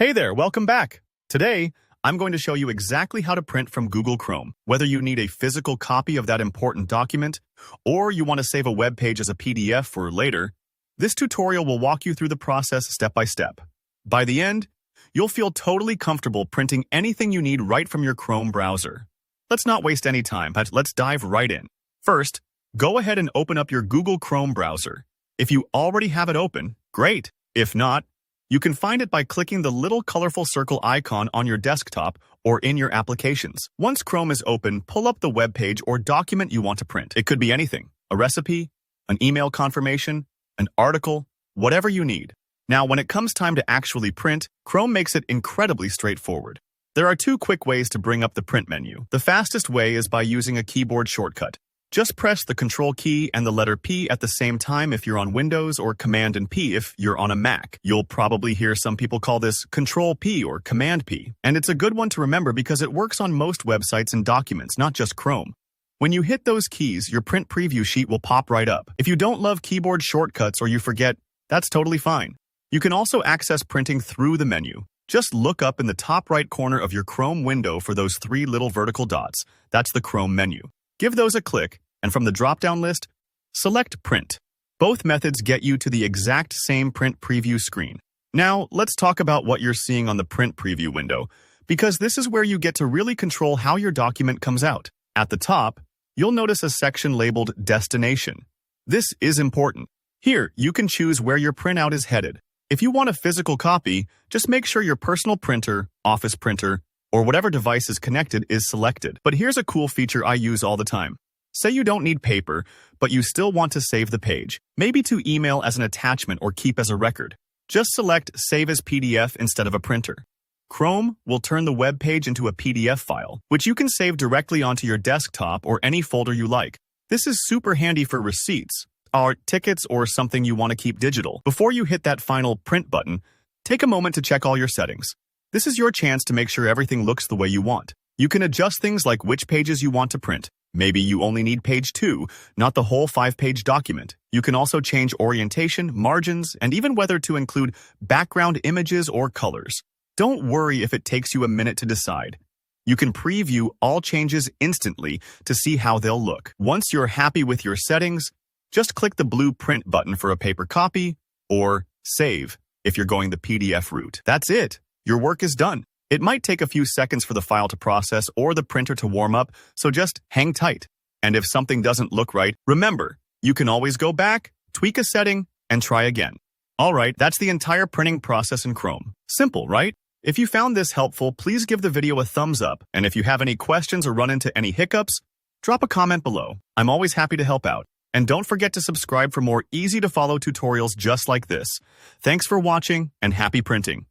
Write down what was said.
Hey there, welcome back. Today, I'm going to show you exactly how to print from Google Chrome. Whether you need a physical copy of that important document, or you want to save a web page as a PDF for later, this tutorial will walk you through the process step by step. By the end, you'll feel totally comfortable printing anything you need right from your Chrome browser. Let's not waste any time, but let's dive right in. First, go ahead and open up your Google Chrome browser. If you already have it open, great. If not, you can find it by clicking the little colorful circle icon on your desktop or in your applications. Once Chrome is open, pull up the web page or document you want to print. It could be anything, a recipe, an email confirmation, an article, whatever you need. Now, when it comes time to actually print, Chrome makes it incredibly straightforward. There are two quick ways to bring up the print menu. The fastest way is by using a keyboard shortcut. Just press the Control key and the letter P at the same time if you're on Windows or Command and P if you're on a Mac. You'll probably hear some people call this Control P or Command P, and it's a good one to remember because it works on most websites and documents, not just Chrome. When you hit those keys, your print preview sheet will pop right up. If you don't love keyboard shortcuts or you forget, that's totally fine. You can also access printing through the menu. Just look up in the top right corner of your Chrome window for those three little vertical dots. That's the Chrome menu. Give those a click, and from the drop-down list, select Print. Both methods get you to the exact same print preview screen. Now, let's talk about what you're seeing on the print preview window, because this is where you get to really control how your document comes out. At the top, you'll notice a section labeled Destination. This is important. Here, you can choose where your printout is headed. If you want a physical copy, just make sure your personal printer, office printer, or whatever device is connected is selected. But here's a cool feature I use all the time. Say you don't need paper, but you still want to save the page, maybe to email as an attachment or keep as a record. Just select Save as PDF instead of a printer. Chrome will turn the web page into a PDF file, which you can save directly onto your desktop or any folder you like. This is super handy for receipts, or tickets, or something you want to keep digital. Before you hit that final print button, take a moment to check all your settings. This is your chance to make sure everything looks the way you want. You can adjust things like which pages you want to print. Maybe you only need page 2, not the whole 5-page document. You can also change orientation, margins, and even whether to include background images or colors. Don't worry if it takes you a minute to decide. You can preview all changes instantly to see how they'll look. Once you're happy with your settings, just click the blue print button for a paper copy, or save if you're going the PDF route. That's it. Your work is done. It might take a few seconds for the file to process or the printer to warm up, so just hang tight. And if something doesn't look right, remember, you can always go back, tweak a setting, and try again. Alright, that's the entire printing process in Chrome. Simple, right? If you found this helpful, please give the video a thumbs up, and if you have any questions or run into any hiccups, drop a comment below. I'm always happy to help out. And don't forget to subscribe for more easy-to-follow tutorials just like this. Thanks for watching, and happy printing!